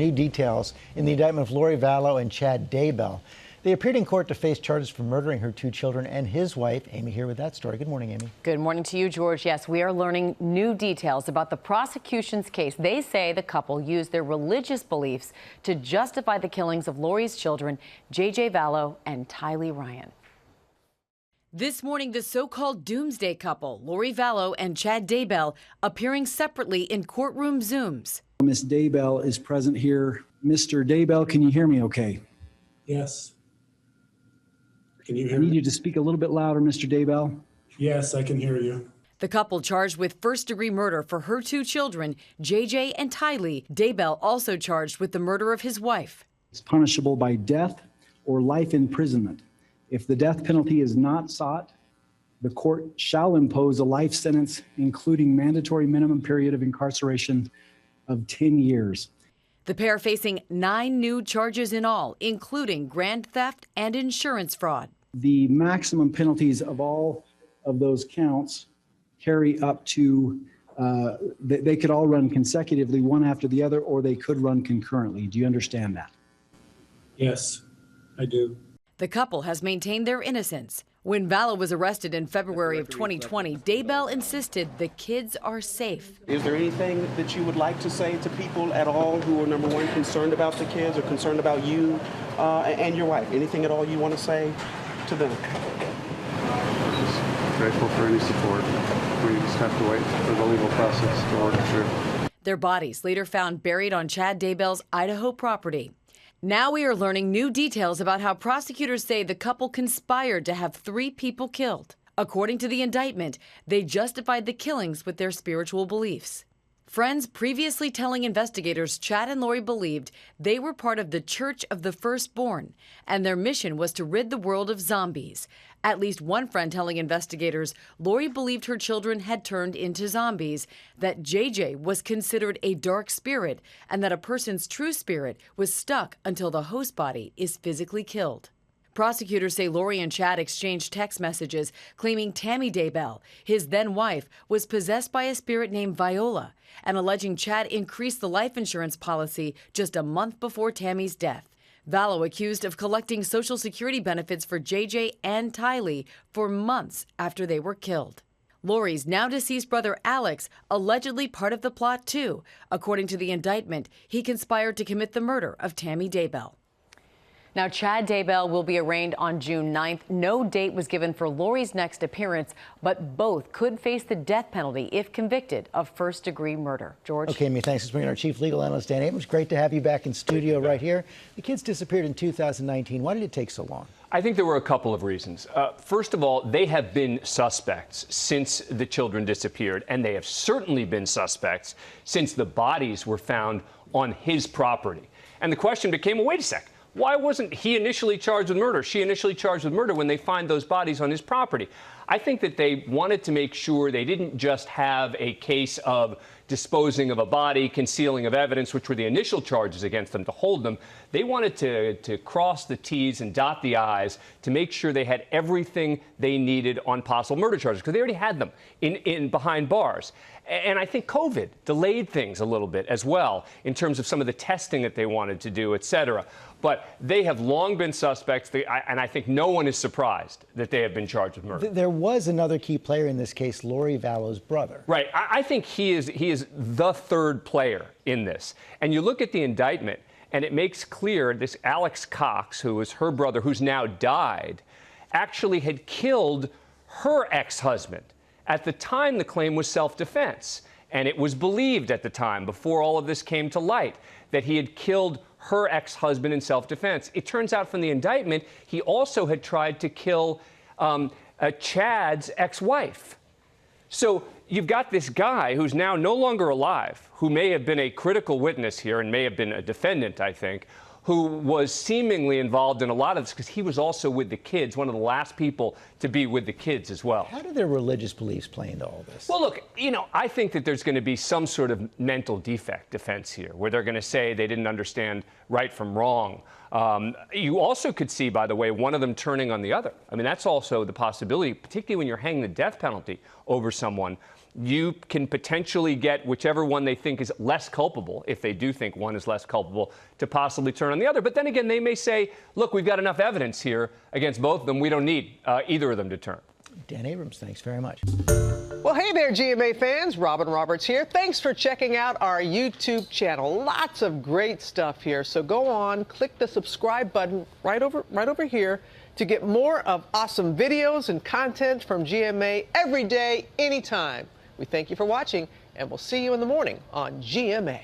New details in the indictment of Lori Vallow and Chad Daybell. They appeared in court to face charges for murdering her 2 children and his wife. Amy here with that story. Good morning, Amy. Good morning to you, George. Yes, we are learning new details about the prosecution's case. They say the couple used their religious beliefs to justify the killings of Lori's children, J.J. Vallow and Tylee Ryan. This morning, the so-called Doomsday Couple, Lori Vallow and Chad Daybell, appearing separately in courtroom Zooms. Miss Daybell is present here. Mr. Daybell, can you hear me okay? Yes. Can you hear I need me? you to speak a little bit louder, Mr. Daybell. Yes, I can hear you. The couple charged with first-degree murder for her 2 children, J.J. and Tylee. Daybell also charged with the murder of his wife. It's punishable by death or life imprisonment. If the death penalty is not sought, the court shall impose a life sentence, including mandatory minimum period of incarceration of 10 years. The pair facing 9 new charges in all, including grand theft and insurance fraud. The maximum penalties of all of those counts carry up to, they could all run consecutively, one after the other, or they could run concurrently. Do you understand that? Yes, I do. The couple has maintained their innocence. When Vallow was arrested in February of 2020, Daybell insisted the kids are safe. Is there anything that you would like to say to people at all who are, number one, concerned about the kids or concerned about you and your wife? Anything at all you want to say to them? Just grateful for any support. We just have to wait for the legal process to work through. Their bodies later found buried on Chad Daybell's Idaho property. Now we are learning new details about how prosecutors say the couple conspired to have 3 people killed. According to the indictment, they justified the killings with their spiritual beliefs. Friends previously telling investigators Chad and Lori believed they were part of the Church of the Firstborn, and their mission was to rid the world of zombies. At least one friend telling investigators Lori believed her children had turned into zombies, that JJ was considered a dark spirit, and that a person's true spirit was stuck until the host body is physically killed. Prosecutors say Lori and Chad exchanged text messages claiming Tammy Daybell, his then-wife, was possessed by a spirit named Viola, and alleging Chad increased the life insurance policy just a month before Tammy's death. Vallow accused of collecting Social Security benefits for JJ and Tylee for months after they were killed. Lori's now-deceased brother Alex allegedly part of the plot too. According to the indictment, he conspired to commit the murder of Tammy Daybell. Now, Chad Daybell will be arraigned on June 9th. No date was given for Lori's next appearance, but both could face the death penalty if convicted of first-degree murder. George? Okay, Amy, thanks for bringing our chief legal analyst, Dan Abrams. Great to have you back in studio right here. The kids disappeared in 2019. Why did it take so long? I think there were a couple of reasons. First of all, they have been suspects since the children disappeared, and they have certainly been suspects since the bodies were found on his property. And the question became, well, wait a sec. Why wasn't he initially charged with murder, she initially charged with murder when they find those bodies on his property? I think that they wanted to make sure they didn't just have a case of disposing of a body, concealing of evidence, which were the initial charges against them, to hold them. They wanted to cross the T's and dot the I's to make sure they had everything they needed on possible murder charges, because they already had them in behind bars. And I think COVID delayed things a little bit as well in terms of some of the testing that they wanted to do, et cetera. But they have long been suspects, and I think no one is surprised that they have been charged with murder. There was another key player in this case, Lori Vallow's brother. Right. I think he is the third player in this. And you look at the indictment, and it makes clear this Alex Cox, who is her brother, who's now died, actually had killed her ex-husband. At the time, the claim was self-defense. And it was believed at the time, before all of this came to light, that he had killed her ex-husband in self-defense. It turns out from the indictment, he also had tried to kill Chad's ex-wife. So you've got this guy who's now no longer alive, who may have been a critical witness here and may have been a defendant, I think, who was seemingly involved in a lot of this because he was also with the kids, one of the last people to be with the kids as well. How do their religious beliefs play into all this? Well, look, I think that there's going to be some sort of mental defect defense here, where they're going to say they didn't understand right from wrong. You also could see, by the way, one of them turning on the other. I mean, that's also the possibility, particularly when you're hanging the death penalty over someone. you can potentially get whichever one they think is less culpable, if they do think one is less culpable, to possibly turn on the other. But then again, they may say, look, we've got enough evidence here against both of them. We don't need either of them to turn. Dan Abrams, thanks very much. Well, hey there, GMA fans. Robin Roberts here. Thanks for checking out our YouTube channel. Lots of great stuff here. So go on, click the subscribe button right over here to get more of awesome videos and content from GMA every day, anytime. We thank you for watching, and we'll see you in the morning on GMA.